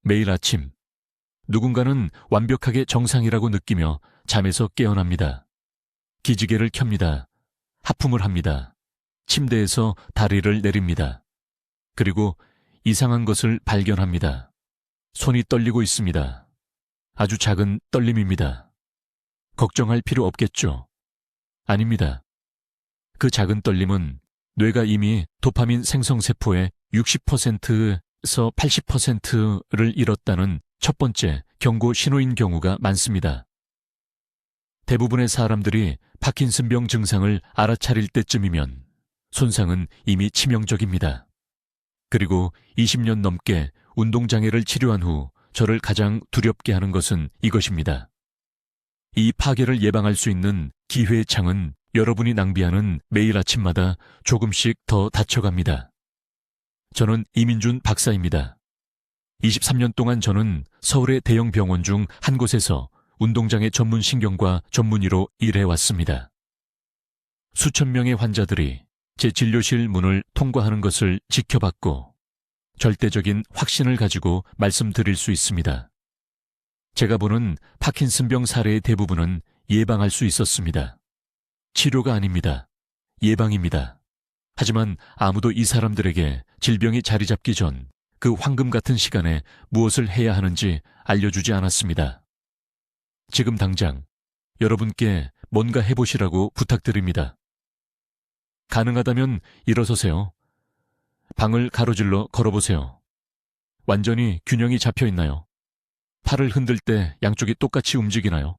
매일 아침 누군가는 완벽하게 정상이라고 느끼며 잠에서 깨어납니다. 기지개를 켭니다. 하품을 합니다. 침대에서 다리를 내립니다. 그리고 이상한 것을 발견합니다. 손이 떨리고 있습니다. 아주 작은 떨림입니다. 걱정할 필요 없겠죠? 아닙니다. 그 작은 떨림은 뇌가 이미 도파민 생성세포의 60%에서 80%를 잃었다는 첫 번째 경고 신호인 경우가 많습니다. 대부분의 사람들이 파킨슨병 증상을 알아차릴 때쯤이면 손상은 이미 치명적입니다. 그리고 20년 넘게 운동장애를 치료한 후 저를 가장 두렵게 하는 것은 이것입니다. 이 파괴를 예방할 수 있는 기회의 창은 여러분이 낭비하는 매일 아침마다 조금씩 더 닫혀갑니다. 저는 이민준 박사입니다. 23년 동안 저는 서울의 대형 병원 중 한 곳에서 운동장애 전문 신경과 전문의로 일해왔습니다. 수천 명의 환자들이 제 진료실 문을 통과하는 것을 지켜봤고 절대적인 확신을 가지고 말씀드릴 수 있습니다. 제가 보는 파킨슨병 사례의 대부분은 예방할 수 있었습니다. 치료가 아닙니다. 예방입니다. 하지만 아무도 이 사람들에게 질병이 자리 잡기 전 그 황금 같은 시간에 무엇을 해야 하는지 알려주지 않았습니다. 지금 당장 여러분께 뭔가 해보시라고 부탁드립니다. 가능하다면 일어서세요. 방을 가로질러 걸어보세요. 완전히 균형이 잡혀 있나요? 팔을 흔들 때 양쪽이 똑같이 움직이나요?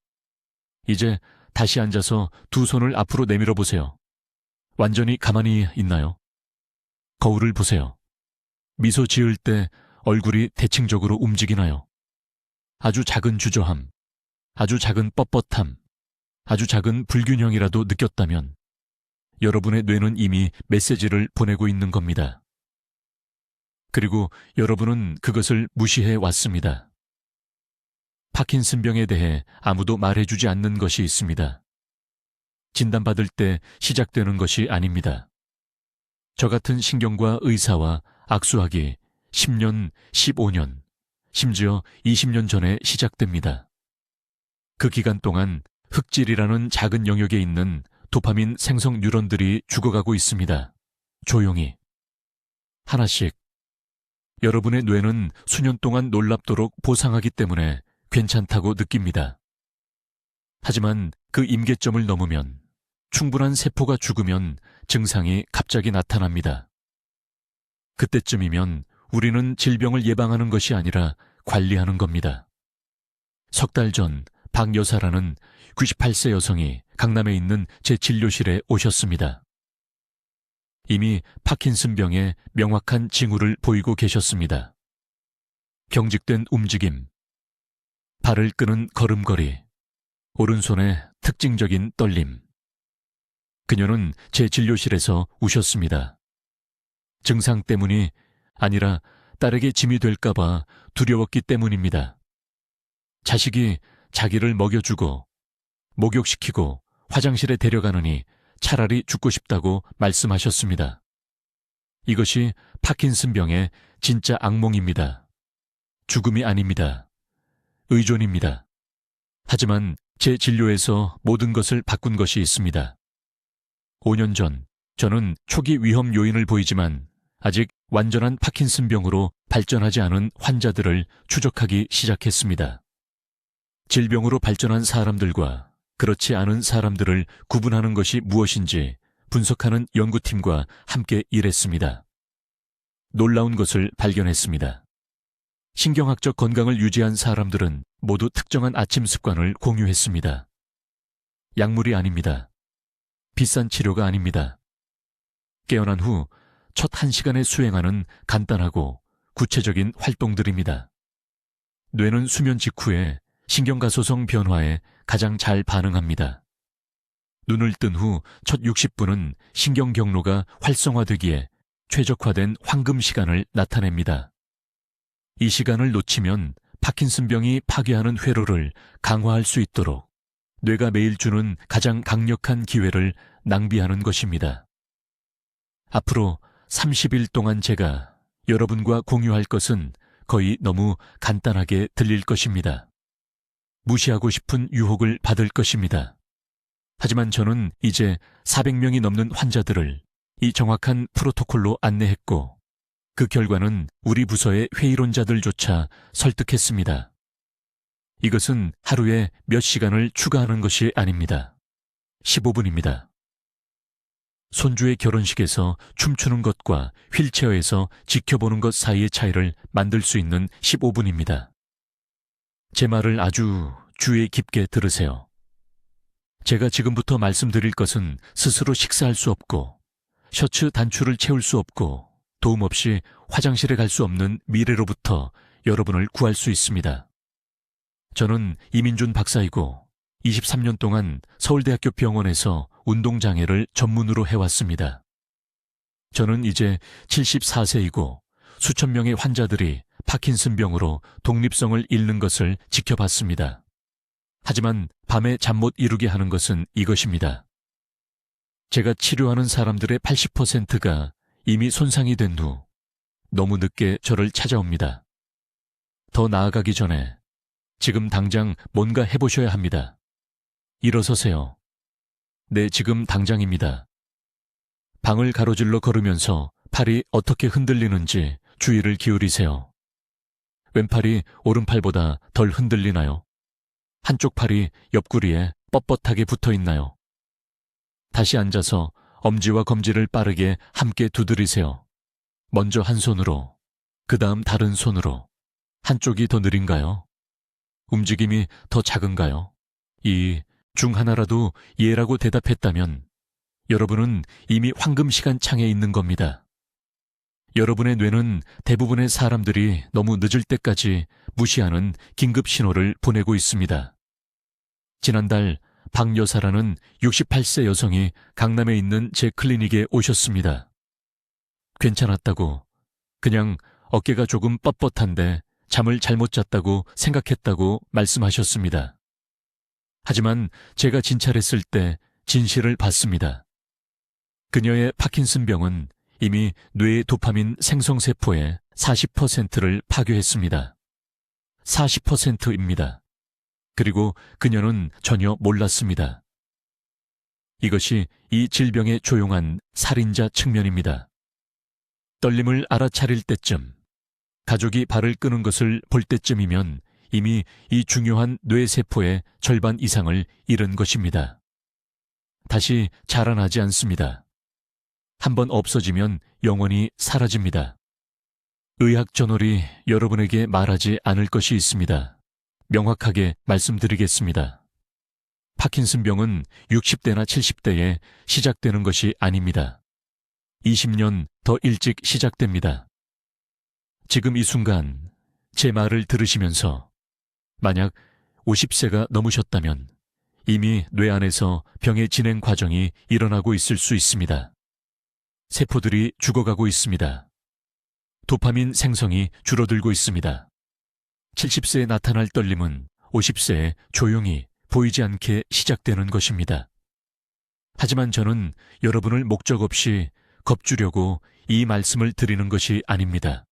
이제 다시 앉아서 두 손을 앞으로 내밀어 보세요. 완전히 가만히 있나요? 거울을 보세요. 미소 지을 때 얼굴이 대칭적으로 움직이나요? 아주 작은 주저함, 아주 작은 뻣뻣함, 아주 작은 불균형이라도 느꼈다면 여러분의 뇌는 이미 메시지를 보내고 있는 겁니다. 그리고 여러분은 그것을 무시해 왔습니다. 파킨슨병에 대해 아무도 말해주지 않는 것이 있습니다. 진단받을 때 시작되는 것이 아닙니다. 저 같은 신경과 의사와 악수하기 10년, 15년, 심지어 20년 전에 시작됩니다. 그 기간 동안 흑질이라는 작은 영역에 있는 도파민 생성 뉴런들이 죽어가고 있습니다. 조용히. 하나씩. 여러분의 뇌는 수년 동안 놀랍도록 보상하기 때문에 괜찮다고 느낍니다. 하지만 그 임계점을 넘으면 충분한 세포가 죽으면 증상이 갑자기 나타납니다. 그때쯤이면 우리는 질병을 예방하는 것이 아니라 관리하는 겁니다. 석 달 전 박 여사라는 98세 여성이 강남에 있는 제 진료실에 오셨습니다. 이미 파킨슨병의 명확한 징후를 보이고 계셨습니다. 경직된 움직임, 발을 끄는 걸음걸이, 오른손에 특징적인 떨림. 그녀는 제 진료실에서 우셨습니다. 증상 때문이 아니라 딸에게 짐이 될까봐 두려웠기 때문입니다. 자식이 자기를 먹여주고 목욕시키고 화장실에 데려가느니 차라리 죽고 싶다고 말씀하셨습니다. 이것이 파킨슨병의 진짜 악몽입니다. 죽음이 아닙니다. 의존입니다. 하지만 제 진료에서 모든 것을 바꾼 것이 있습니다. 5년 전 저는 초기 위험 요인을 보이지만 아직 완전한 파킨슨병으로 발전하지 않은 환자들을 추적하기 시작했습니다. 질병으로 발전한 사람들과 그렇지 않은 사람들을 구분하는 것이 무엇인지 분석하는 연구팀과 함께 일했습니다. 놀라운 것을 발견했습니다. 신경학적 건강을 유지한 사람들은 모두 특정한 아침 습관을 공유했습니다. 약물이 아닙니다. 비싼 치료가 아닙니다. 깨어난 후 첫 1시간에 수행하는 간단하고 구체적인 활동들입니다. 뇌는 수면 직후에 신경가소성 변화에 가장 잘 반응합니다. 눈을 뜬 후 첫 60분은 신경 경로가 활성화되기에 최적화된 황금 시간을 나타냅니다. 이 시간을 놓치면 파킨슨병이 파괴하는 회로를 강화할 수 있도록 뇌가 매일 주는 가장 강력한 기회를 낭비하는 것입니다. 앞으로 30일 동안 제가 여러분과 공유할 것은 거의 너무 간단하게 들릴 것입니다. 무시하고 싶은 유혹을 받을 것입니다. 하지만 저는 이제 400명이 넘는 환자들을 이 정확한 프로토콜로 안내했고 그 결과는 우리 부서의 회의론자들조차 설득했습니다. 이것은 하루에 몇 시간을 추가하는 것이 아닙니다. 15분입니다. 손주의 결혼식에서 춤추는 것과 휠체어에서 지켜보는 것 사이의 차이를 만들 수 있는 15분입니다. 제 말을 아주 주의 깊게 들으세요. 제가 지금부터 말씀드릴 것은 스스로 식사할 수 없고 셔츠 단추를 채울 수 없고 도움 없이 화장실에 갈 수 없는 미래로부터 여러분을 구할 수 있습니다. 저는 이민준 박사이고 23년 동안 서울대학교 병원에서 운동장애를 전문으로 해왔습니다. 저는 이제 74세이고 수천 명의 환자들이 파킨슨병으로 독립성을 잃는 것을 지켜봤습니다. 하지만 밤에 잠 못 이루게 하는 것은 이것입니다. 제가 치료하는 사람들의 80%가 이미 손상이 된 후 너무 늦게 저를 찾아옵니다. 더 나아가기 전에 지금 당장 뭔가 해보셔야 합니다. 일어서세요. 네, 지금 당장입니다. 방을 가로질러 걸으면서 팔이 어떻게 흔들리는지 주의를 기울이세요. 왼팔이 오른팔보다 덜 흔들리나요? 한쪽 팔이 옆구리에 뻣뻣하게 붙어 있나요? 다시 앉아서 엄지와 검지를 빠르게 함께 두드리세요. 먼저 한 손으로, 그 다음 다른 손으로. 한쪽이 더 느린가요? 움직임이 더 작은가요? 이 중 하나라도 예라고 대답했다면 여러분은 이미 황금 시간 창에 있는 겁니다. 여러분의 뇌는 대부분의 사람들이 너무 늦을 때까지 무시하는 긴급 신호를 보내고 있습니다. 지난달 박 여사라는 68세 여성이 강남에 있는 제 클리닉에 오셨습니다. 괜찮았다고, 그냥 어깨가 조금 뻣뻣한데 잠을 잘못 잤다고 생각했다고 말씀하셨습니다. 하지만 제가 진찰했을 때 진실을 봤습니다. 그녀의 파킨슨병은 이미 뇌의 도파민 생성세포의 40%를 파괴했습니다. 40%입니다. 그리고 그녀는 전혀 몰랐습니다. 이것이 이 질병의 조용한 살인자 측면입니다. 떨림을 알아차릴 때쯤, 가족이 발을 끄는 것을 볼 때쯤이면 이미 이 중요한 뇌세포의 절반 이상을 잃은 것입니다. 다시 자라나지 않습니다. 한번 없어지면 영원히 사라집니다. 의학 저널이 여러분에게 말하지 않을 것이 있습니다. 명확하게 말씀드리겠습니다. 파킨슨병은 60대나 70대에 시작되는 것이 아닙니다. 20년 더 일찍 시작됩니다. 지금 이 순간 제 말을 들으시면서 만약 50세가 넘으셨다면 이미 뇌 안에서 병의 진행 과정이 일어나고 있을 수 있습니다. 세포들이 죽어가고 있습니다. 도파민 생성이 줄어들고 있습니다. 70세에 나타날 떨림은 50세에 조용히 보이지 않게 시작되는 것입니다. 하지만 저는 여러분을 목적 없이 겁주려고 이 말씀을 드리는 것이 아닙니다.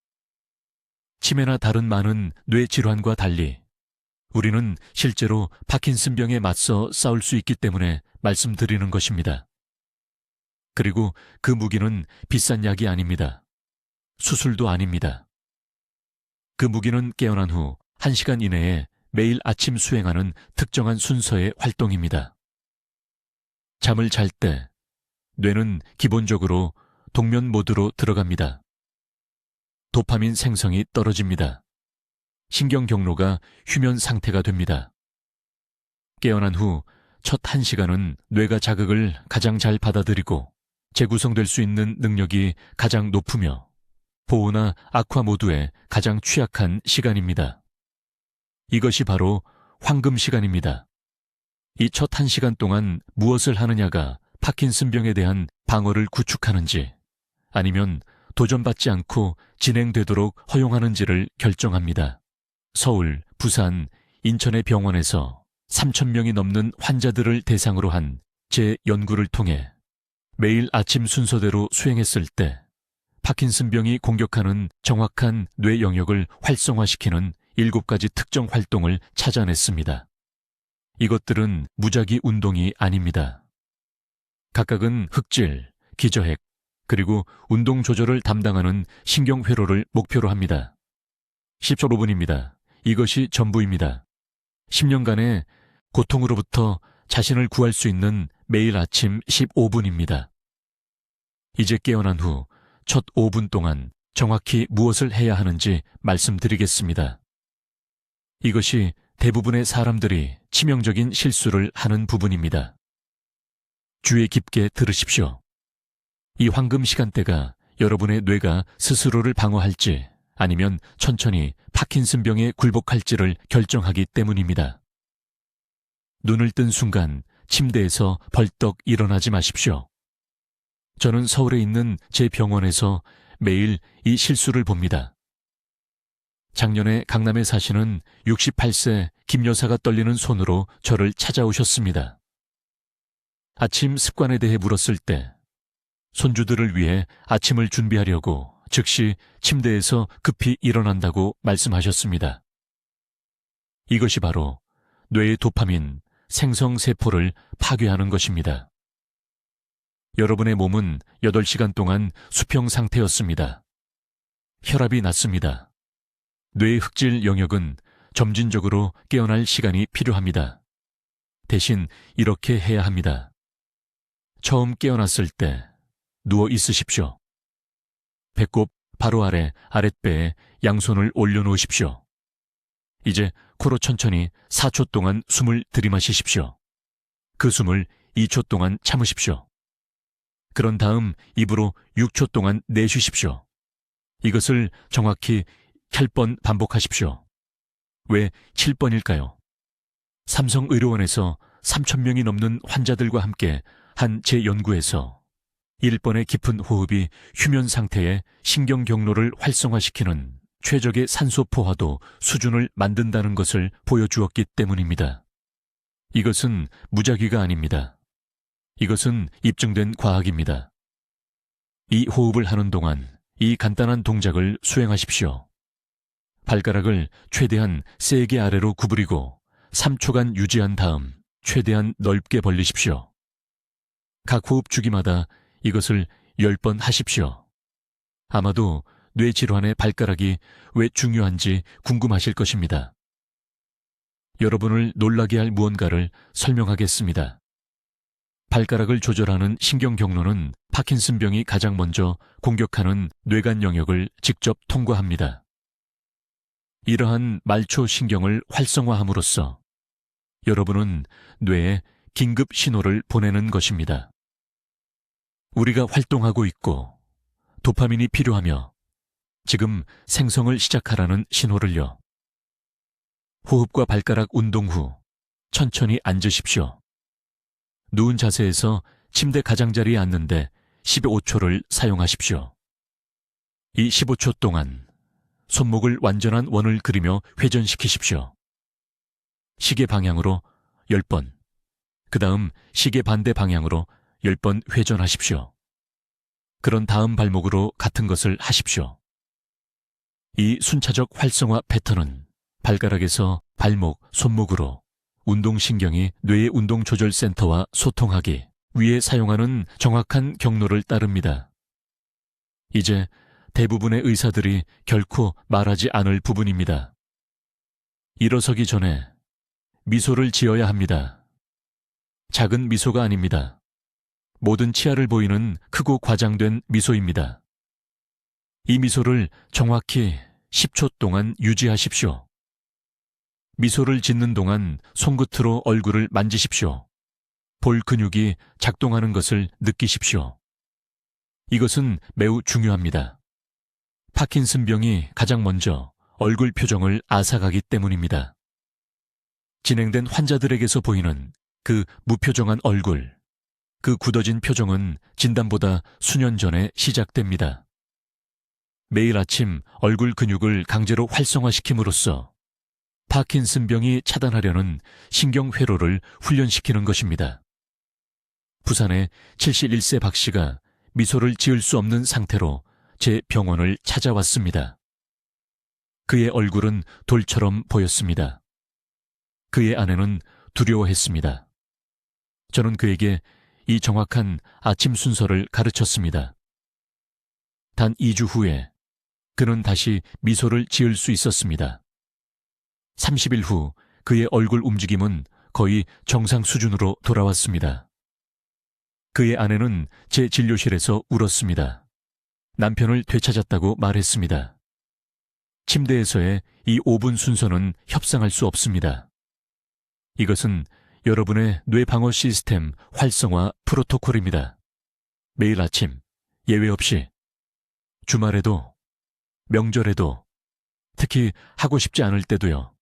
치매나 다른 많은 뇌질환과 달리 우리는 실제로 파킨슨병에 맞서 싸울 수 있기 때문에 말씀드리는 것입니다. 그리고 그 무기는 비싼 약이 아닙니다. 수술도 아닙니다. 그 무기는 깨어난 후 1시간 이내에 매일 아침 수행하는 특정한 순서의 활동입니다. 잠을 잘 때 뇌는 기본적으로 동면 모드로 들어갑니다. 도파민 생성이 떨어집니다. 신경 경로가 휴면 상태가 됩니다. 깨어난 후 첫 1시간은 뇌가 자극을 가장 잘 받아들이고 재구성될 수 있는 능력이 가장 높으며 보호나 악화 모두에 가장 취약한 시간입니다. 이것이 바로 황금 시간입니다. 이 첫 1시간 동안 무엇을 하느냐가 파킨슨병에 대한 방어를 구축하는지 아니면 도전받지 않고 진행되도록 허용하는지를 결정합니다. 서울, 부산, 인천의 병원에서 3,000명이 넘는 환자들을 대상으로 한 제 연구를 통해 매일 아침 순서대로 수행했을 때 파킨슨병이 공격하는 정확한 뇌 영역을 활성화시키는 7가지 특정 활동을 찾아냈습니다. 이것들은 무작위 운동이 아닙니다. 각각은 흑질, 기저핵, 그리고 운동 조절을 담당하는 신경회로를 목표로 합니다. 10초 5분입니다. 이것이 전부입니다. 10년간의 고통으로부터 자신을 구할 수 있는 매일 아침 15분입니다. 이제 깨어난 후 첫 5분 동안 정확히 무엇을 해야 하는지 말씀드리겠습니다. 이것이 대부분의 사람들이 치명적인 실수를 하는 부분입니다. 주의 깊게 들으십시오. 이 황금 시간대가 여러분의 뇌가 스스로를 방어할지 아니면 천천히 파킨슨병에 굴복할지를 결정하기 때문입니다. 눈을 뜬 순간 침대에서 벌떡 일어나지 마십시오. 저는 서울에 있는 제 병원에서 매일 이 실수를 봅니다. 작년에 강남에 사시는 68세 김 여사가 떨리는 손으로 저를 찾아오셨습니다. 아침 습관에 대해 물었을 때 손주들을 위해 아침을 준비하려고 즉시 침대에서 급히 일어난다고 말씀하셨습니다. 이것이 바로 뇌의 도파민, 생성세포를 파괴하는 것입니다. 여러분의 몸은 8시간 동안 수평 상태였습니다. 혈압이 낮습니다. 뇌의 흑질 영역은 점진적으로 깨어날 시간이 필요합니다. 대신 이렇게 해야 합니다. 처음 깨어났을 때 누워 있으십시오. 배꼽 바로 아래 아랫배에 양손을 올려놓으십시오. 이제 코로 천천히 4초 동안 숨을 들이마시십시오. 그 숨을 2초 동안 참으십시오. 그런 다음 입으로 6초 동안 내쉬십시오. 이것을 정확히 8번 반복하십시오. 왜 7번일까요? 삼성의료원에서 3,000명이 넘는 환자들과 함께 한 재연구에서 1번의 깊은 호흡이 휴면 상태의 신경 경로를 활성화시키는 최적의 산소 포화도 수준을 만든다는 것을 보여주었기 때문입니다. 이것은 무작위가 아닙니다. 이것은 입증된 과학입니다. 이 호흡을 하는 동안 이 간단한 동작을 수행하십시오. 발가락을 최대한 세게 아래로 구부리고 3초간 유지한 다음 최대한 넓게 벌리십시오. 각 호흡 주기마다 이것을 10번 하십시오. 아마도 뇌질환의 발가락이 왜 중요한지 궁금하실 것입니다. 여러분을 놀라게 할 무언가를 설명하겠습니다. 발가락을 조절하는 신경 경로는 파킨슨병이 가장 먼저 공격하는 뇌간 영역을 직접 통과합니다. 이러한 말초 신경을 활성화함으로써 여러분은 뇌에 긴급 신호를 보내는 것입니다. 우리가 활동하고 있고 도파민이 필요하며 지금 생성을 시작하라는 신호를요. 호흡과 발가락 운동 후 천천히 앉으십시오. 누운 자세에서 침대 가장자리에 앉는데 15초를 사용하십시오. 이 15초 동안 손목을 완전한 원을 그리며 회전시키십시오. 시계 방향으로 10번, 그 다음 시계 반대 방향으로 10번 회전하십시오. 그런 다음 발목으로 같은 것을 하십시오. 이 순차적 활성화 패턴은 발가락에서 발목, 손목으로 운동신경이 뇌의 운동조절센터와 소통하기 위해 사용하는 정확한 경로를 따릅니다. 이제 대부분의 의사들이 결코 말하지 않을 부분입니다. 일어서기 전에 미소를 지어야 합니다. 작은 미소가 아닙니다. 모든 치아를 보이는 크고 과장된 미소입니다. 이 미소를 정확히 10초 동안 유지하십시오. 미소를 짓는 동안 손끝으로 얼굴을 만지십시오. 볼 근육이 작동하는 것을 느끼십시오. 이것은 매우 중요합니다. 파킨슨병이 가장 먼저 얼굴 표정을 앗아가기 때문입니다. 진행된 환자들에게서 보이는 그 무표정한 얼굴, 그 굳어진 표정은 진단보다 수년 전에 시작됩니다. 매일 아침 얼굴 근육을 강제로 활성화시킴으로써 파킨슨병이 차단하려는 신경회로를 훈련시키는 것입니다. 부산의 71세 박 씨가 미소를 지을 수 없는 상태로 제 병원을 찾아왔습니다. 그의 얼굴은 돌처럼 보였습니다. 그의 아내는 두려워했습니다. 저는 그에게 이 정확한 아침 순서를 가르쳤습니다. 단 2주 후에 그는 다시 미소를 지을 수 있었습니다. 30일 후 그의 얼굴 움직임은 거의 정상 수준으로 돌아왔습니다. 그의 아내는 제 진료실에서 울었습니다. 남편을 되찾았다고 말했습니다. 침대에서의 이 5분 순서는 협상할 수 없습니다. 이것은 여러분의 뇌방어 시스템 활성화 프로토콜입니다. 매일 아침, 예외 없이, 주말에도, 명절에도, 특히 하고 싶지 않을 때도요.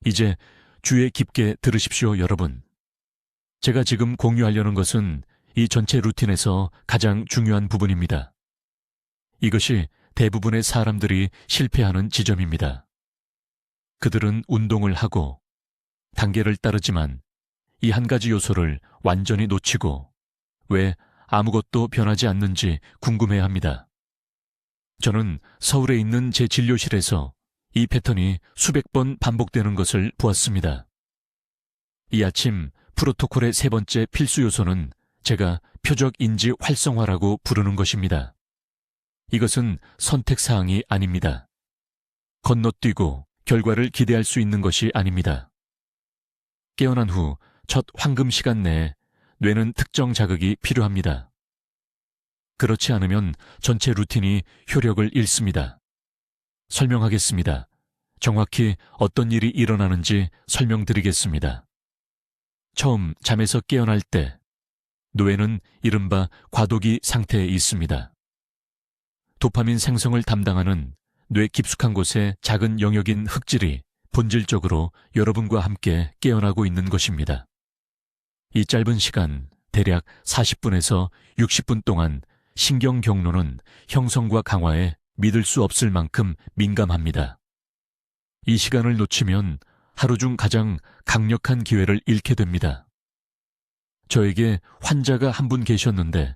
이제 주의 깊게 들으십시오, 여러분. 제가 지금 공유하려는 것은 이 전체 루틴에서 가장 중요한 부분입니다. 이것이 대부분의 사람들이 실패하는 지점입니다. 그들은 운동을 하고 단계를 따르지만 이 한 가지 요소를 완전히 놓치고 왜 아무것도 변하지 않는지 궁금해합니다. 저는 서울에 있는 제 진료실에서 이 패턴이 수백 번 반복되는 것을 보았습니다. 이 아침 프로토콜의 세 번째 필수 요소는 제가 표적 인지 활성화라고 부르는 것입니다. 이것은 선택사항이 아닙니다. 건너뛰고 결과를 기대할 수 있는 것이 아닙니다. 깨어난 후 첫 황금 시간 내에 뇌는 특정 자극이 필요합니다. 그렇지 않으면 전체 루틴이 효력을 잃습니다. 설명하겠습니다. 정확히 어떤 일이 일어나는지 설명드리겠습니다. 처음 잠에서 깨어날 때 뇌는 이른바 과도기 상태에 있습니다. 도파민 생성을 담당하는 뇌 깊숙한 곳의 작은 영역인 흑질이 본질적으로 여러분과 함께 깨어나고 있는 것입니다. 이 짧은 시간, 대략 40분에서 60분 동안 신경 경로는 형성과 강화에 믿을 수 없을 만큼 민감합니다. 이 시간을 놓치면 하루 중 가장 강력한 기회를 잃게 됩니다. 저에게 환자가 한 분 계셨는데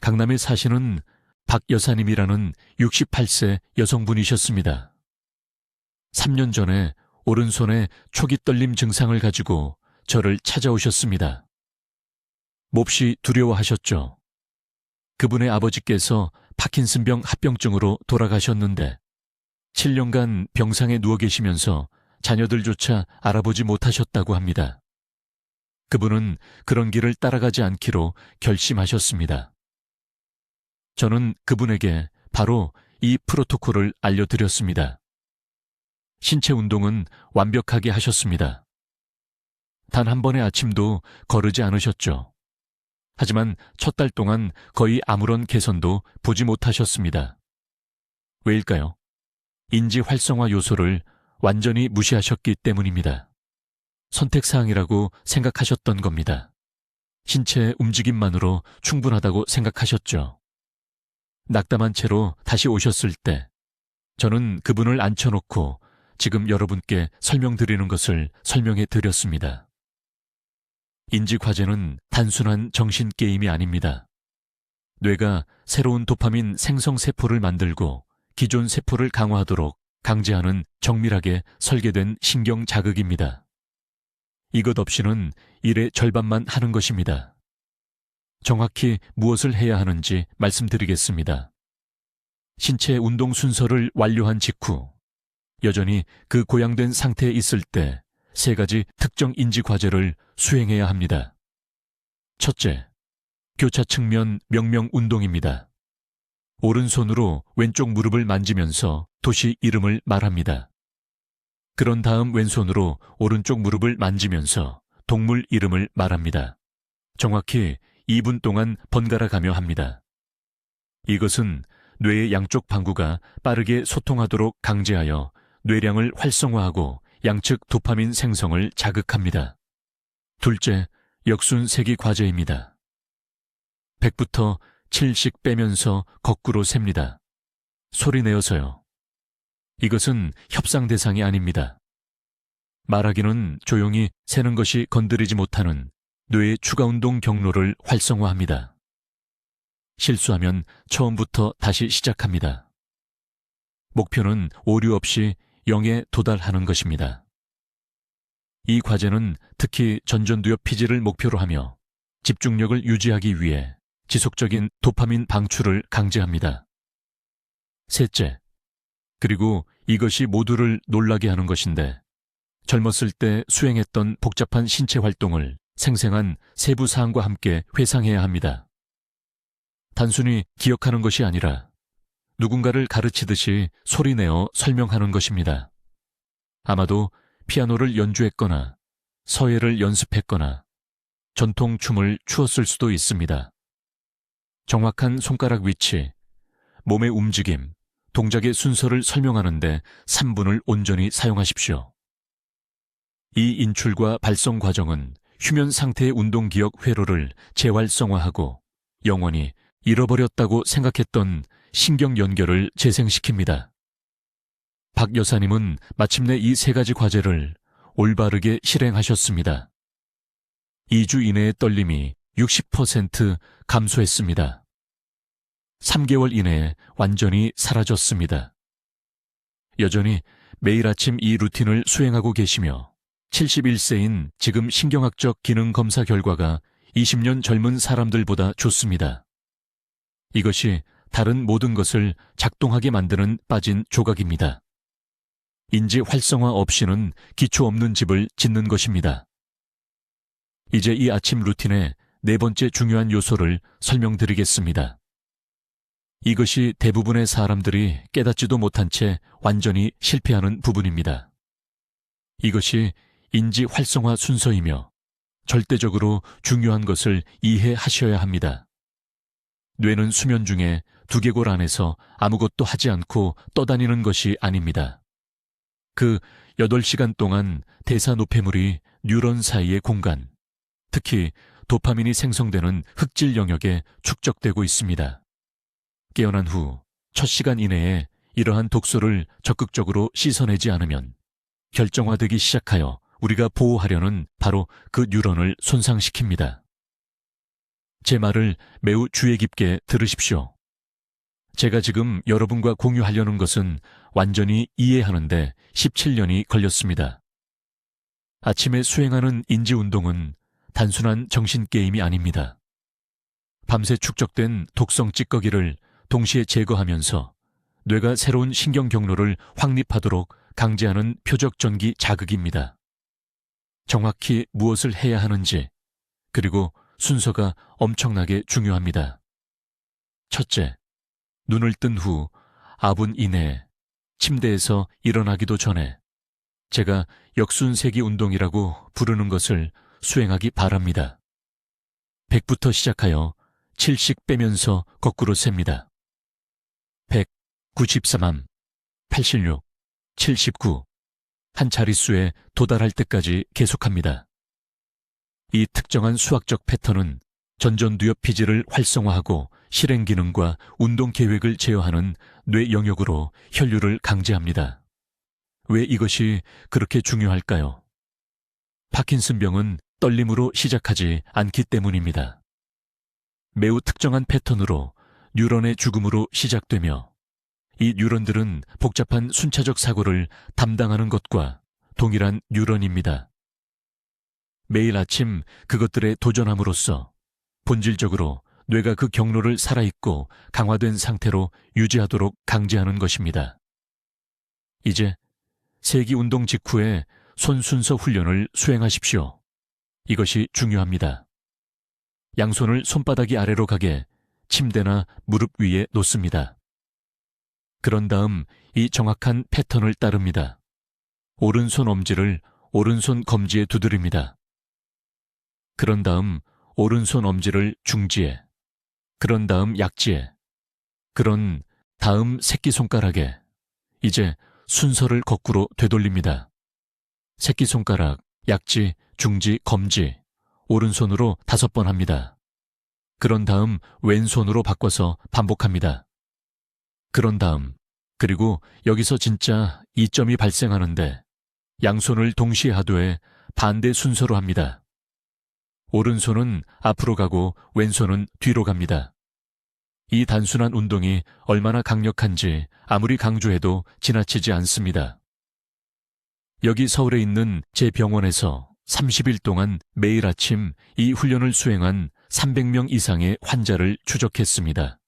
강남에 사시는 박 여사님이라는 68세 여성분이셨습니다. 3년 전에 오른손에 초기 떨림 증상을 가지고 저를 찾아오셨습니다. 몹시 두려워하셨죠. 그분의 아버지께서 파킨슨병 합병증으로 돌아가셨는데 7년간 병상에 누워 계시면서 자녀들조차 알아보지 못하셨다고 합니다. 그분은 그런 길을 따라가지 않기로 결심하셨습니다. 저는 그분에게 바로 이 프로토콜을 알려드렸습니다. 신체 운동은 완벽하게 하셨습니다. 단 한 번의 아침도 거르지 않으셨죠. 하지만 첫 달 동안 거의 아무런 개선도 보지 못하셨습니다. 왜일까요? 인지 활성화 요소를 완전히 무시하셨기 때문입니다. 선택사항이라고 생각하셨던 겁니다. 신체의 움직임만으로 충분하다고 생각하셨죠. 낙담한 채로 다시 오셨을 때 저는 그분을 앉혀놓고 지금 여러분께 설명드리는 것을 설명해 드렸습니다. 인지 과제는 단순한 정신 게임이 아닙니다. 뇌가 새로운 도파민 생성 세포를 만들고 기존 세포를 강화하도록 강제하는 정밀하게 설계된 신경 자극입니다. 이것 없이는 일의 절반만 하는 것입니다. 정확히 무엇을 해야 하는지 말씀드리겠습니다. 신체 운동 순서를 완료한 직후 여전히 그 고양된 상태에 있을 때 세 가지 특정 인지 과제를 수행해야 합니다. 첫째, 교차 측면 명명 운동입니다. 오른손으로 왼쪽 무릎을 만지면서 도시 이름을 말합니다. 그런 다음 왼손으로 오른쪽 무릎을 만지면서 동물 이름을 말합니다. 정확히 2분 동안 번갈아 가며 합니다. 이것은 뇌의 양쪽 방구가 빠르게 소통하도록 강제하여 뇌량을 활성화하고 양측 도파민 생성을 자극합니다. 둘째, 역순세기 과제입니다. 100부터 7씩 빼면서 거꾸로 셉니다. 소리 내어서요. 이것은 협상 대상이 아닙니다. 말하기는 조용히 세는 것이 건드리지 못하는 뇌의 추가 운동 경로를 활성화합니다. 실수하면 처음부터 다시 시작합니다. 목표는 오류 없이 0에 도달하는 것입니다. 이 과제는 특히 전전두엽 피지를 목표로 하며 집중력을 유지하기 위해 지속적인 도파민 방출을 강제합니다. 셋째, 그리고 이것이 모두를 놀라게 하는 것인데, 젊었을 때 수행했던 복잡한 신체 활동을 생생한 세부 사항과 함께 회상해야 합니다. 단순히 기억하는 것이 아니라 누군가를 가르치듯이 소리내어 설명하는 것입니다. 아마도 피아노를 연주했거나 서예를 연습했거나 전통 춤을 추었을 수도 있습니다. 정확한 손가락 위치, 몸의 움직임, 동작의 순서를 설명하는데 3분을 온전히 사용하십시오. 이 인출과 발성 과정은 휴면 상태의 운동 기억 회로를 재활성화하고 영원히 잃어버렸다고 생각했던 신경 연결을 재생시킵니다. 박 여사님은 마침내 이 3가지 과제를 올바르게 실행하셨습니다. 2주 이내의 떨림이 60% 감소했습니다. 3개월 이내에 완전히 사라졌습니다. 여전히 매일 아침 이 루틴을 수행하고 계시며 71세인 지금 신경학적 기능 검사 결과가 20년 젊은 사람들보다 좋습니다. 이것이 다른 모든 것을 작동하게 만드는 빠진 조각입니다. 인지 활성화 없이는 기초 없는 집을 짓는 것입니다. 이제 이 아침 루틴의 4번째 중요한 요소를 설명드리겠습니다. 이것이 대부분의 사람들이 깨닫지도 못한 채 완전히 실패하는 부분입니다. 이것이 인지 활성화 순서이며 절대적으로 중요한 것을 이해하셔야 합니다. 뇌는 수면 중에 두개골 안에서 아무것도 하지 않고 떠다니는 것이 아닙니다. 그 8시간 동안 대사 노폐물이 뉴런 사이의 공간, 특히 도파민이 생성되는 흑질 영역에 축적되고 있습니다. 깨어난 후 첫 시간 이내에 이러한 독소를 적극적으로 씻어내지 않으면 결정화되기 시작하여 우리가 보호하려는 바로 그 뉴런을 손상시킵니다. 제 말을 매우 주의 깊게 들으십시오. 제가 지금 여러분과 공유하려는 것은 완전히 이해하는데 17년이 걸렸습니다. 아침에 수행하는 인지운동은 단순한 정신게임이 아닙니다. 밤새 축적된 독성 찌꺼기를 동시에 제거하면서 뇌가 새로운 신경 경로를 확립하도록 강제하는 표적 전기 자극입니다. 정확히 무엇을 해야 하는지, 그리고 순서가 엄청나게 중요합니다. 첫째, 눈을 뜬 후 9분 이내에 침대에서 일어나기도 전에 제가 역순세기 운동이라고 부르는 것을 수행하기 바랍니다. 100부터 시작하여 7씩 빼면서 거꾸로 셉니다. 100, 93, 86, 79, 한 자릿수에 도달할 때까지 계속합니다. 이 특정한 수학적 패턴은 전전두엽 피지를 활성화하고 실행 기능과 운동 계획을 제어하는 뇌 영역으로 혈류를 강제합니다. 왜 이것이 그렇게 중요할까요? 파킨슨병은 떨림으로 시작하지 않기 때문입니다. 매우 특정한 패턴으로 뉴런의 죽음으로 시작되며 이 뉴런들은 복잡한 순차적 사고를 담당하는 것과 동일한 뉴런입니다. 매일 아침 그것들에 도전함으로써 본질적으로 뇌가 그 경로를 살아있고 강화된 상태로 유지하도록 강제하는 것입니다. 이제 세기 운동 직후에 손 순서 훈련을 수행하십시오. 이것이 중요합니다. 양손을 손바닥이 아래로 가게 침대나 무릎 위에 놓습니다. 그런 다음 이 정확한 패턴을 따릅니다. 오른손 엄지를 오른손 검지에 두드립니다. 그런 다음 오른손 엄지를 중지에, 그런 다음 약지에, 그런 다음 새끼손가락에, 이제 순서를 거꾸로 되돌립니다. 새끼손가락, 약지, 중지, 검지, 오른손으로 5번 합니다. 그런 다음 왼손으로 바꿔서 반복합니다. 그런 다음, 그리고 여기서 진짜 이점이 발생하는데 양손을 동시에 하되 반대 순서로 합니다. 오른손은 앞으로 가고 왼손은 뒤로 갑니다. 이 단순한 운동이 얼마나 강력한지 아무리 강조해도 지나치지 않습니다. 여기 서울에 있는 제 병원에서 30일 동안 매일 아침 이 훈련을 수행한 300명 이상의 환자를 추적했습니다.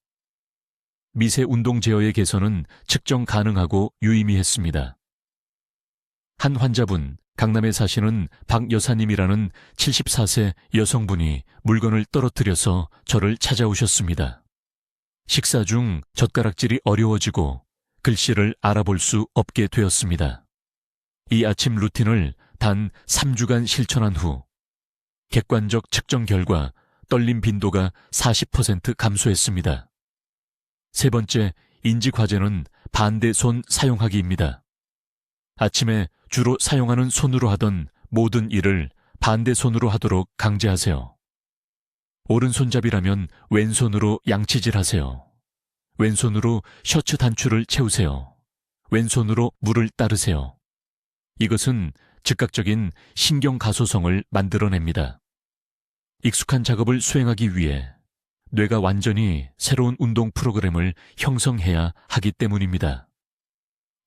미세 운동 제어의 개선은 측정 가능하고 유의미했습니다. 한 환자분, 강남에 사시는 박 여사님이라는 74세 여성분이 물건을 떨어뜨려서 저를 찾아오셨습니다. 식사 중 젓가락질이 어려워지고 글씨를 알아볼 수 없게 되었습니다. 이 아침 루틴을 단 3주간 실천한 후 객관적 측정 결과 떨림 빈도가 40% 감소했습니다. 세 번째 인지 과제는 반대 손 사용하기입니다. 아침에 주로 사용하는 손으로 하던 모든 일을 반대 손으로 하도록 강제하세요. 오른손잡이라면 왼손으로 양치질 하세요. 왼손으로 셔츠 단추를 채우세요. 왼손으로 물을 따르세요. 이것은 즉각적인 신경 가소성을 만들어냅니다. 익숙한 작업을 수행하기 위해 뇌가 완전히 새로운 운동 프로그램을 형성해야 하기 때문입니다.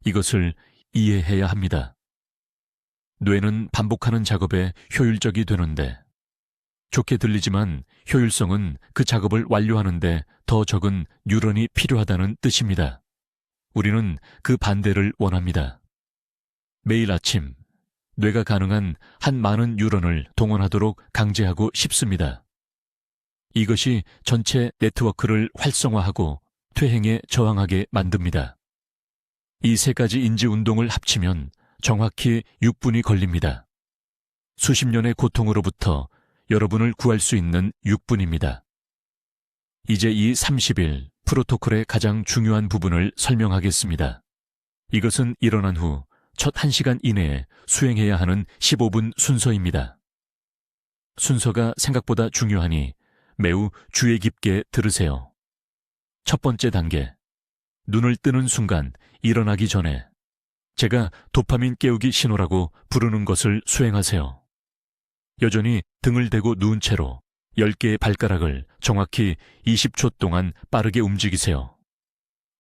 이것을 이해해야 합니다. 뇌는 반복하는 작업에 효율적이 되는데 좋게 들리지만 효율성은 그 작업을 완료하는데 더 적은 뉴런이 필요하다는 뜻입니다. 우리는 그 반대를 원합니다. 매일 아침 뇌가 가능한 한 많은 뉴런을 동원하도록 강제하고 싶습니다. 이것이 전체 네트워크를 활성화하고 퇴행에 저항하게 만듭니다. 이 세 가지 인지 운동을 합치면 정확히 6분이 걸립니다. 수십 년의 고통으로부터 여러분을 구할 수 있는 6분입니다. 이제 이 30일 프로토콜의 가장 중요한 부분을 설명하겠습니다. 이것은 일어난 후 첫 1시간 이내에 수행해야 하는 15분 순서입니다. 순서가 생각보다 중요하니 매우 주의 깊게 들으세요. 첫 번째 단계, 눈을 뜨는 순간 일어나기 전에 제가 도파민 깨우기 신호라고 부르는 것을 수행하세요. 여전히 등을 대고 누운 채로 10개의 발가락을 정확히 20초 동안 빠르게 움직이세요.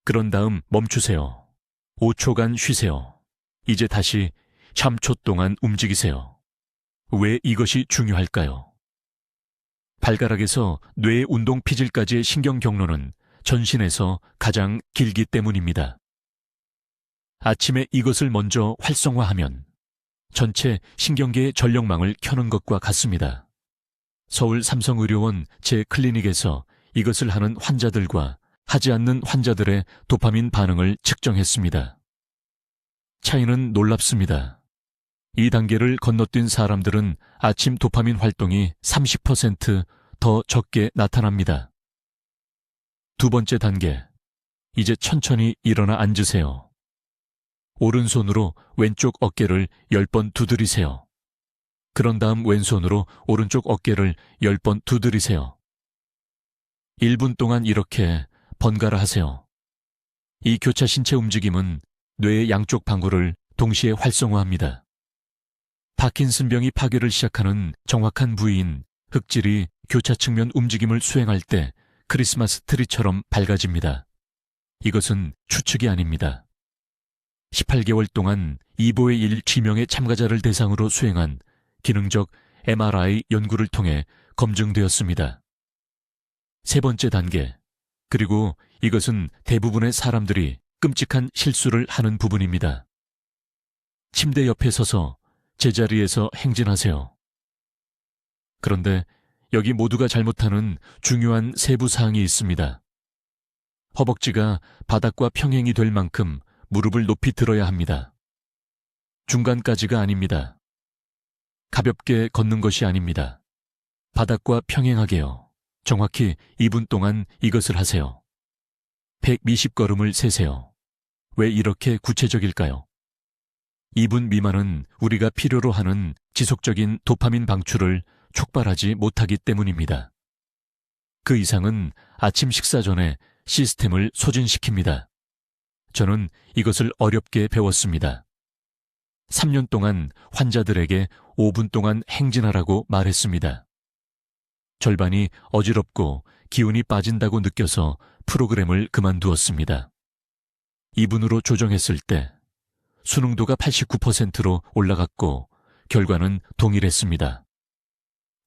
그런 다음 멈추세요. 5초간 쉬세요. 이제 다시 3초 동안 움직이세요. 왜 이것이 중요할까요? 발가락에서 뇌의 운동 피질까지의 신경 경로는 전신에서 가장 길기 때문입니다. 아침에 이것을 먼저 활성화하면 전체 신경계의 전력망을 켜는 것과 같습니다. 서울 삼성의료원 제 클리닉에서 이것을 하는 환자들과 하지 않는 환자들의 도파민 반응을 측정했습니다. 차이는 놀랍습니다. 이 단계를 건너뛴 사람들은 아침 도파민 활동이 30% 적게 나타납니다. 두 번째 단계, 이제 천천히 일어나 앉으세요. 오른손으로 왼쪽 어깨를 10번 두드리세요. 그런 다음 왼손으로 오른쪽 어깨를 10번 두드리세요. 1분 동안 이렇게 번갈아 하세요. 이 교차 신체 움직임은 뇌의 양쪽 방구를 동시에 활성화합니다. 파킨슨병이 파괴를 시작하는 정확한 부위인 흑질이 교차 측면 움직임을 수행할 때 크리스마스 트리처럼 밝아집니다. 이것은 추측이 아닙니다. 18개월 동안 2보의 1 지명의 참가자를 대상으로 수행한 기능적 MRI 연구를 통해 검증되었습니다. 세 번째 단계, 그리고 이것은 대부분의 사람들이 끔찍한 실수를 하는 부분입니다. 침대 옆에 서서 제자리에서 행진하세요. 그런데 여기 모두가 잘못하는 중요한 세부 사항이 있습니다. 허벅지가 바닥과 평행이 될 만큼 무릎을 높이 들어야 합니다. 중간까지가 아닙니다. 가볍게 걷는 것이 아닙니다. 바닥과 평행하게요. 정확히 2분 동안 이것을 하세요. 120걸음을 세세요. 왜 이렇게 구체적일까요? 2분 미만은 우리가 필요로 하는 지속적인 도파민 방출을 촉발하지 못하기 때문입니다. 그 이상은 아침 식사 전에 시스템을 소진시킵니다. 저는 이것을 어렵게 배웠습니다. 3년 동안 환자들에게 5분 동안 행진하라고 말했습니다. 절반이 어지럽고 기운이 빠진다고 느껴서 프로그램을 그만두었습니다. 2분으로 조정했을 때 수능도가 89%로 올라갔고 결과는 동일했습니다.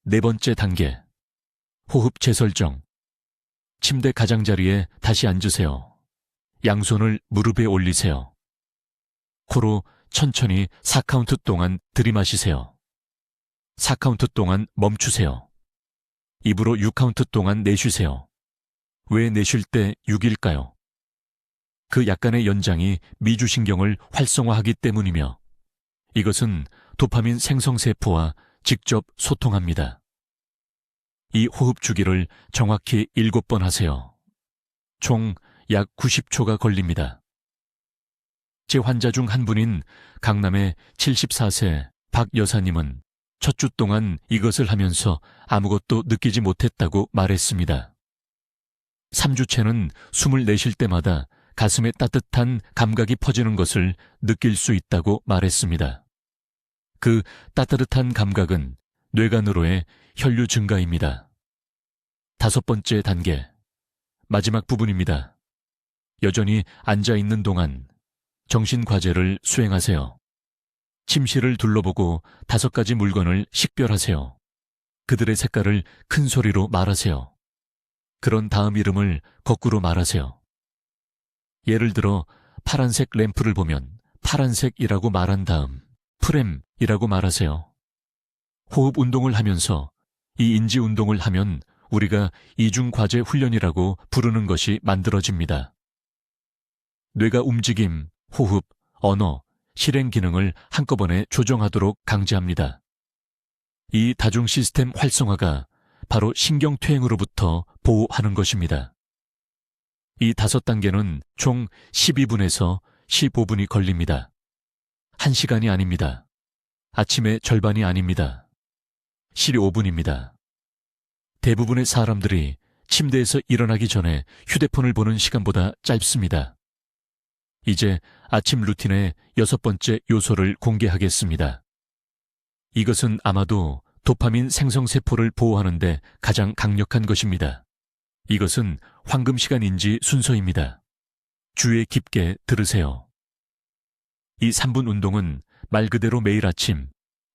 네 번째 단계, 호흡 재설정. 침대 가장자리에 다시 앉으세요. 양손을 무릎에 올리세요. 코로 천천히 4카운트 동안 들이마시세요. 4카운트 동안 멈추세요. 입으로 6카운트 동안 내쉬세요. 왜 내쉴 때 6일까요? 그 약간의 연장이 미주신경을 활성화하기 때문이며 이것은 도파민 생성세포와 직접 소통합니다. 이 호흡 주기를 정확히 7번 하세요. 총 약 90초가 걸립니다. 제 환자 중 한 분인 강남의 74세 박 여사님은 첫 주 동안 이것을 하면서 아무것도 느끼지 못했다고 말했습니다. 3주째는 숨을 내쉴 때마다 가슴에 따뜻한 감각이 퍼지는 것을 느낄 수 있다고 말했습니다. 그 따뜻한 감각은 뇌간으로의 혈류 증가입니다. 5번째 단계, 마지막 부분입니다. 여전히 앉아있는 동안 정신과제를 수행하세요. 침실을 둘러보고 5가지 물건을 식별하세요. 그들의 색깔을 큰 소리로 말하세요. 그런 다음 이름을 거꾸로 말하세요. 예를 들어 파란색 램프를 보면 파란색이라고 말한 다음 프렘이라고 말하세요. 호흡 운동을 하면서 이 인지 운동을 하면 우리가 이중과제 훈련이라고 부르는 것이 만들어집니다. 뇌가 움직임, 호흡, 언어, 실행 기능을 한꺼번에 조정하도록 강제합니다. 이 다중 시스템 활성화가 바로 신경퇴행으로부터 보호하는 것입니다. 이 5단계는 총 12분에서 15분이 걸립니다. 1시간이 아닙니다. 아침의 절반이 아닙니다. 실이 5분입니다. 대부분의 사람들이 침대에서 일어나기 전에 휴대폰을 보는 시간보다 짧습니다. 이제 아침 루틴의 6번째 요소를 공개하겠습니다. 이것은 아마도 도파민 생성세포를 보호하는 데 가장 강력한 것입니다. 이것은 황금시간인지 순서입니다. 주의 깊게 들으세요. 이 3분 운동은 말 그대로 매일 아침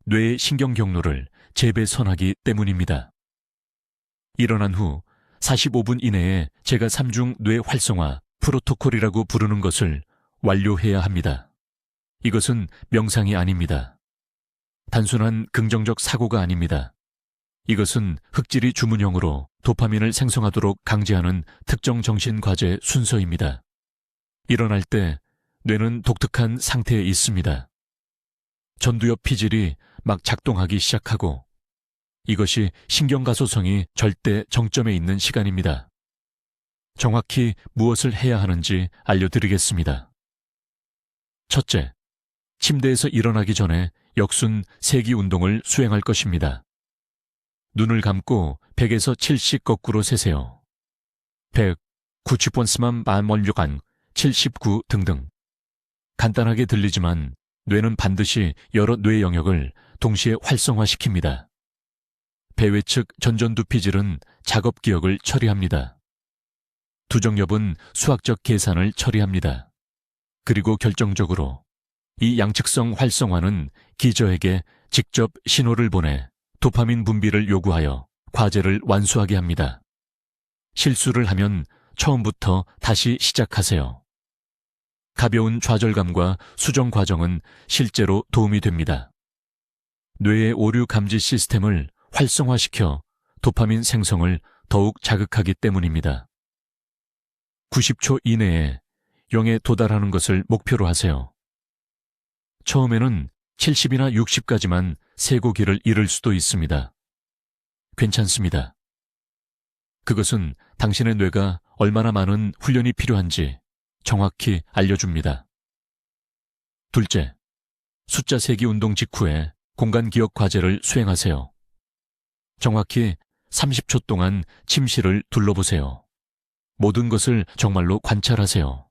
뇌의 신경 경로를 재배선하기 때문입니다. 일어난 후 45분 이내에 제가 3중 뇌 활성화 프로토콜이라고 부르는 것을 완료해야 합니다. 이것은 명상이 아닙니다. 단순한 긍정적 사고가 아닙니다. 이것은 흑질이 주문형으로 도파민을 생성하도록 강제하는 특정 정신과제 순서입니다. 일어날 때 뇌는 독특한 상태에 있습니다. 전두엽 피질이 막 작동하기 시작하고 이것이 신경가소성이 절대 정점에 있는 시간입니다. 정확히 무엇을 해야 하는지 알려드리겠습니다. 첫째, 침대에서 일어나기 전에 역순 세기 운동을 수행할 것입니다. 눈을 감고 100에서 70 거꾸로 세세요. 100, 90번스만 만월류간 79 등등. 간단하게 들리지만 뇌는 반드시 여러 뇌 영역을 동시에 활성화시킵니다. 배외측 전전두피질은 작업 기억을 처리합니다. 두정엽은 수학적 계산을 처리합니다. 그리고 결정적으로 이 양측성 활성화는 기저에게 직접 신호를 보내 도파민 분비를 요구하여 과제를 완수하게 합니다. 실수를 하면 처음부터 다시 시작하세요. 가벼운 좌절감과 수정 과정은 실제로 도움이 됩니다. 뇌의 오류 감지 시스템을 활성화시켜 도파민 생성을 더욱 자극하기 때문입니다. 90초 이내에 0에 도달하는 것을 목표로 하세요. 처음에는 70이나 60까지만 세고기를 잃을 수도 있습니다. 괜찮습니다. 그것은 당신의 뇌가 얼마나 많은 훈련이 필요한지 정확히 알려줍니다. 둘째, 숫자 세기 운동 직후에 공간 기억 과제를 수행하세요. 정확히 30초 동안 침실을 둘러보세요. 모든 것을 정말로 관찰하세요.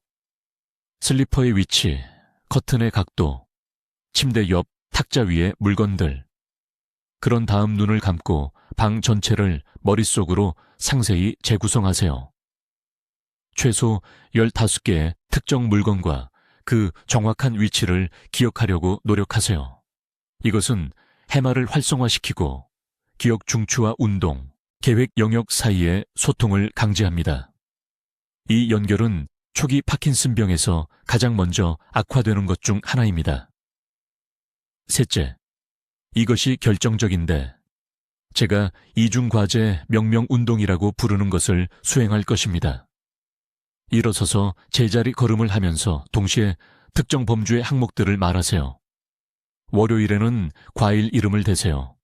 슬리퍼의 위치, 커튼의 각도, 침대 옆 탁자 위의 물건들. 그런 다음 눈을 감고 방 전체를 머릿속으로 상세히 재구성하세요. 최소 15개의 특정 물건과 그 정확한 위치를 기억하려고 노력하세요. 이것은 해마를 활성화시키고 기억 중추와 운동, 계획 영역 사이의 소통을 강제합니다. 이 연결은 초기 파킨슨병에서 가장 먼저 악화되는 것 중 하나입니다. 셋째, 이것이 결정적인데 제가 이중과제 명명운동이라고 부르는 것을 수행할 것입니다. 일어서서 제자리 걸음을 하면서 동시에 특정 범주의 항목들을 말하세요. 월요일에는 과일 이름을 대세요.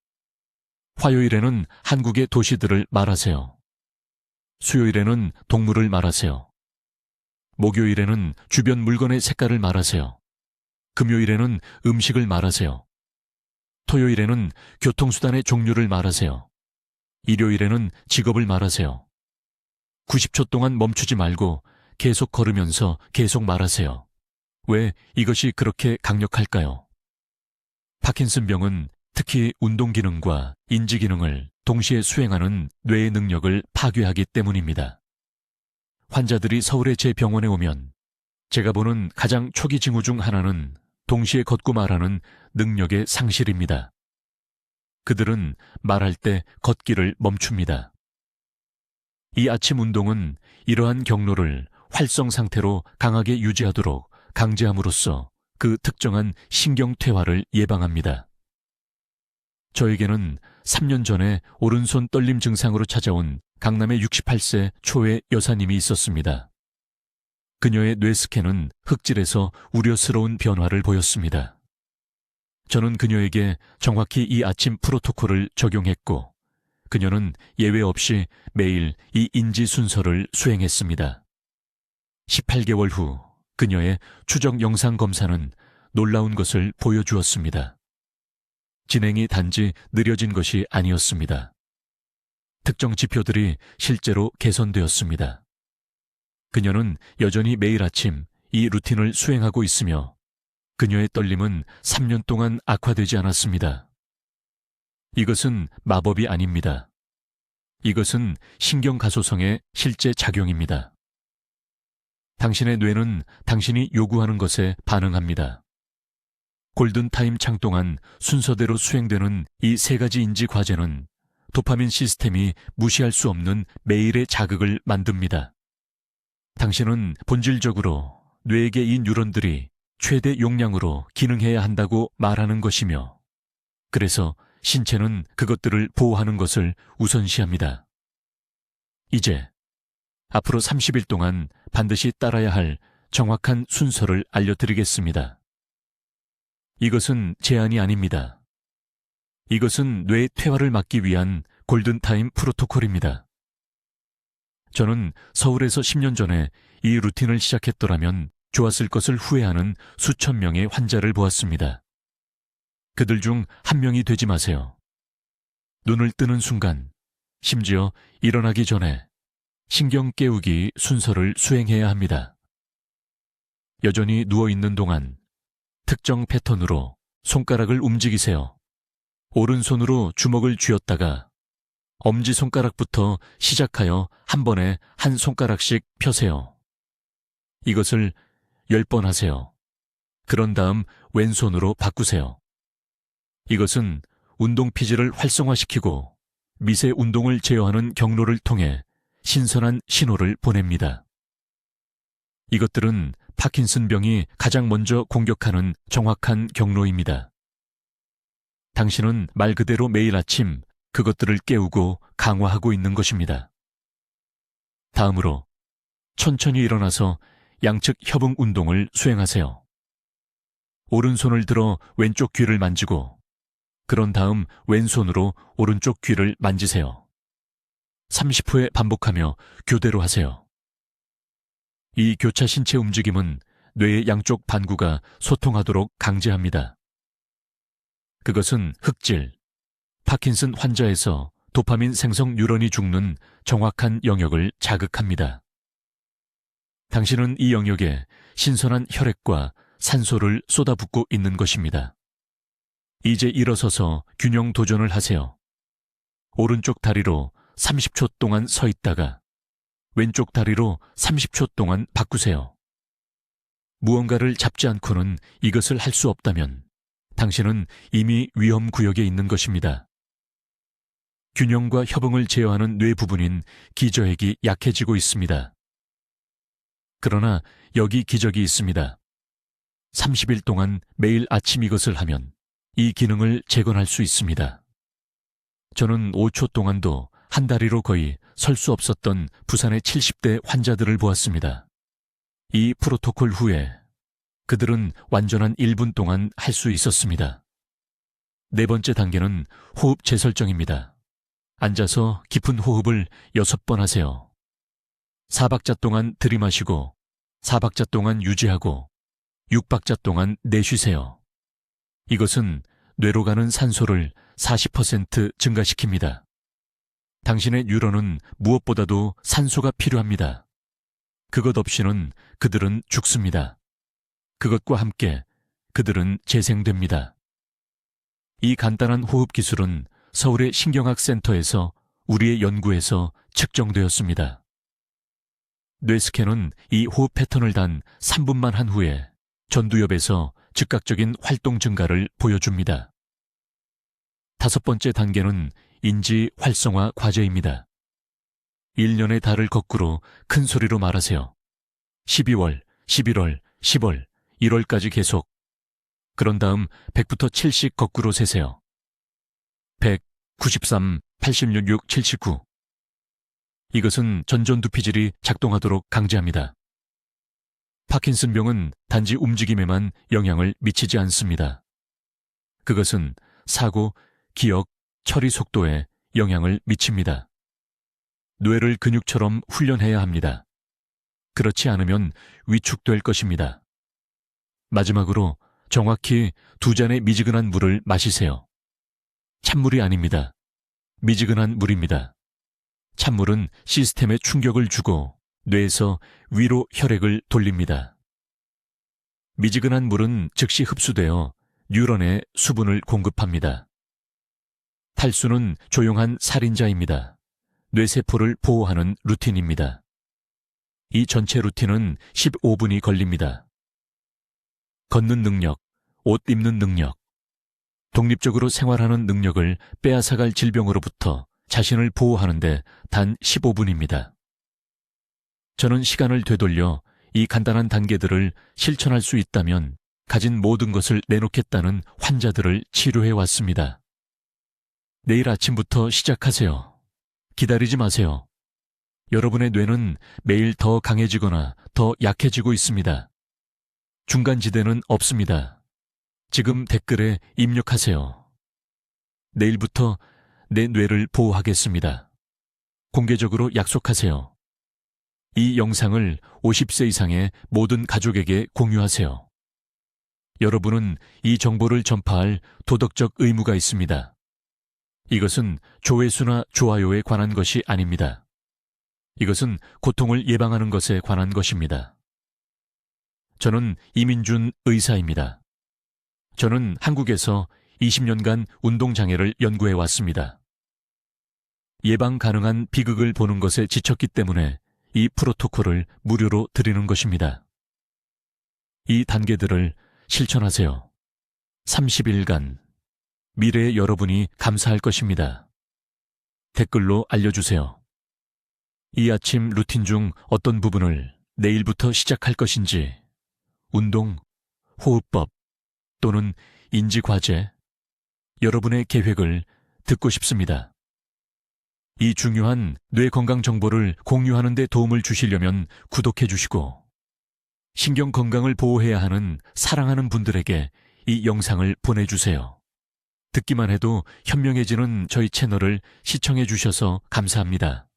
화요일에는 한국의 도시들을 말하세요. 수요일에는 동물을 말하세요. 목요일에는 주변 물건의 색깔을 말하세요. 금요일에는 음식을 말하세요. 토요일에는 교통수단의 종류를 말하세요. 일요일에는 직업을 말하세요. 90초 동안 멈추지 말고 계속 걸으면서 계속 말하세요. 왜 이것이 그렇게 강력할까요? 파킨슨병은 특히 운동기능과 인지기능을 동시에 수행하는 뇌의 능력을 파괴하기 때문입니다. 환자들이 서울의 제 병원에 오면 제가 보는 가장 초기 징후 중 하나는 동시에 걷고 말하는 능력의 상실입니다. 그들은 말할 때 걷기를 멈춥니다. 이 아침 운동은 이러한 경로를 활성 상태로 강하게 유지하도록 강제함으로써 그 특정한 신경퇴화를 예방합니다. 저에게는 3년 전에 오른손 떨림 증상으로 찾아온 강남의 68세 초의 여사님이 있었습니다. 그녀의 뇌 스캔은 흑질에서 우려스러운 변화를 보였습니다. 저는 그녀에게 정확히 이 아침 프로토콜을 적용했고 그녀는 예외 없이 매일 이 인지 순서를 수행했습니다. 18개월 후 그녀의 추적 영상 검사는 놀라운 것을 보여주었습니다. 진행이 단지 느려진 것이 아니었습니다. 특정 지표들이 실제로 개선되었습니다. 그녀는 여전히 매일 아침 이 루틴을 수행하고 있으며 그녀의 떨림은 3년 동안 악화되지 않았습니다. 이것은 마법이 아닙니다. 이것은 신경가소성의 실제 작용입니다. 당신의 뇌는 당신이 요구하는 것에 반응합니다. 골든타임 창 동안 순서대로 수행되는 이 세 가지 인지 과제는 도파민 시스템이 무시할 수 없는 매일의 자극을 만듭니다. 당신은 본질적으로 뇌에게 이 뉴런들이 최대 용량으로 기능해야 한다고 말하는 것이며 그래서 신체는 그것들을 보호하는 것을 우선시합니다. 이제 앞으로 30일 동안 반드시 따라야 할 정확한 순서를 알려드리겠습니다. 이것은 제한이 아닙니다. 이것은 뇌 퇴화를 막기 위한 골든타임 프로토콜입니다. 저는 서울에서 10년 전에 이 루틴을 시작했더라면 좋았을 것을 후회하는 수천 명의 환자를 보았습니다. 그들 중 한 명이 되지 마세요. 눈을 뜨는 순간, 심지어 일어나기 전에 신경 깨우기 순서를 수행해야 합니다. 여전히 누워있는 동안 특정 패턴으로 손가락을 움직이세요. 오른손으로 주먹을 쥐었다가 엄지손가락부터 시작하여 한 번에 한 손가락씩 펴세요. 이것을 10번 하세요. 그런 다음 왼손으로 바꾸세요. 이것은 운동 피질을 활성화시키고 미세 운동을 제어하는 경로를 통해 신선한 신호를 보냅니다. 이것들은 파킨슨병이 가장 먼저 공격하는 정확한 경로입니다. 당신은 말 그대로 매일 아침 그것들을 깨우고 강화하고 있는 것입니다. 다음으로 천천히 일어나서 양측 협응 운동을 수행하세요. 오른손을 들어 왼쪽 귀를 만지고 그런 다음 왼손으로 오른쪽 귀를 만지세요. 30회 반복하며 교대로 하세요. 이 교차 신체 움직임은 뇌의 양쪽 반구가 소통하도록 강제합니다. 그것은 흑질, 파킨슨 환자에서 도파민 생성 뉴런이 죽는 정확한 영역을 자극합니다. 당신은 이 영역에 신선한 혈액과 산소를 쏟아붓고 있는 것입니다. 이제 일어서서 균형 도전을 하세요. 오른쪽 다리로 30초 동안 서 있다가 왼쪽 다리로 30초 동안 바꾸세요. 무언가를 잡지 않고는 이것을 할 수 없다면 당신은 이미 위험 구역에 있는 것입니다. 균형과 협응을 제어하는 뇌 부분인 기저핵이 약해지고 있습니다. 그러나 여기 기적이 있습니다. 30일 동안 매일 아침 이것을 하면 이 기능을 재건할 수 있습니다. 저는 5초 동안도 한 다리로 거의 설 수 없었던 부산의 70대 환자들을 보았습니다. 이 프로토콜 후에 그들은 완전한 1분 동안 할 수 있었습니다. 네 번째 단계는 호흡 재설정입니다. 앉아서 깊은 호흡을 6번 하세요. 4박자 동안 들이마시고 4박자 동안 유지하고 6박자 동안 내쉬세요. 이것은 뇌로 가는 산소를 40% 증가시킵니다. 당신의 뉴런은 무엇보다도 산소가 필요합니다. 그것 없이는 그들은 죽습니다. 그것과 함께 그들은 재생됩니다. 이 간단한 호흡 기술은 서울의 신경학센터에서 우리의 연구에서 측정되었습니다. 뇌스캔은 이 호흡 패턴을 단 3분만 한 후에 전두엽에서 즉각적인 활동 증가를 보여줍니다. 5번째 단계는 인지 활성화 과제입니다. 1년의 달을 거꾸로 큰 소리로 말하세요. 12월, 11월, 10월, 1월까지 계속. 그런 다음 100부터 7씩 거꾸로 세세요. 100, 93, 86, 79. 이것은 전전두피질이 작동하도록 강제합니다. 파킨슨병은 단지 움직임에만 영향을 미치지 않습니다. 그것은 사고, 기억, 처리 속도에 영향을 미칩니다. 뇌를 근육처럼 훈련해야 합니다. 그렇지 않으면 위축될 것입니다. 마지막으로 정확히 2잔의 미지근한 물을 마시세요. 찬물이 아닙니다. 미지근한 물입니다. 찬물은 시스템에 충격을 주고 뇌에서 위로 혈액을 돌립니다. 미지근한 물은 즉시 흡수되어 뉴런에 수분을 공급합니다. 탈수는 조용한 살인자입니다. 뇌세포를 보호하는 루틴입니다. 이 전체 루틴은 15분이 걸립니다. 걷는 능력, 옷 입는 능력, 독립적으로 생활하는 능력을 빼앗아갈 질병으로부터 자신을 보호하는데 단 15분입니다. 저는 시간을 되돌려 이 간단한 단계들을 실천할 수 있다면 가진 모든 것을 내놓겠다는 환자들을 치료해 왔습니다. 내일 아침부터 시작하세요. 기다리지 마세요. 여러분의 뇌는 매일 더 강해지거나 더 약해지고 있습니다. 중간지대는 없습니다. 지금 댓글에 입력하세요. 내일부터 내 뇌를 보호하겠습니다. 공개적으로 약속하세요. 이 영상을 50세 이상의 모든 가족에게 공유하세요. 여러분은 이 정보를 전파할 도덕적 의무가 있습니다. 이것은 조회수나 좋아요에 관한 것이 아닙니다. 이것은 고통을 예방하는 것에 관한 것입니다. 저는 이민준 의사입니다. 저는 한국에서 20년간 운동장애를 연구해 왔습니다. 예방 가능한 비극을 보는 것에 지쳤기 때문에 이 프로토콜을 무료로 드리는 것입니다. 이 단계들을 실천하세요. 30일간 미래의 여러분이 감사할 것입니다. 댓글로 알려주세요. 이 아침 루틴 중 어떤 부분을 내일부터 시작할 것인지, 운동, 호흡법 또는 인지과제, 여러분의 계획을 듣고 싶습니다. 이 중요한 뇌 건강 정보를 공유하는 데 도움을 주시려면 구독해 주시고, 신경 건강을 보호해야 하는 사랑하는 분들에게 이 영상을 보내주세요. 듣기만 해도 현명해지는 저희 채널을 시청해 주셔서 감사합니다.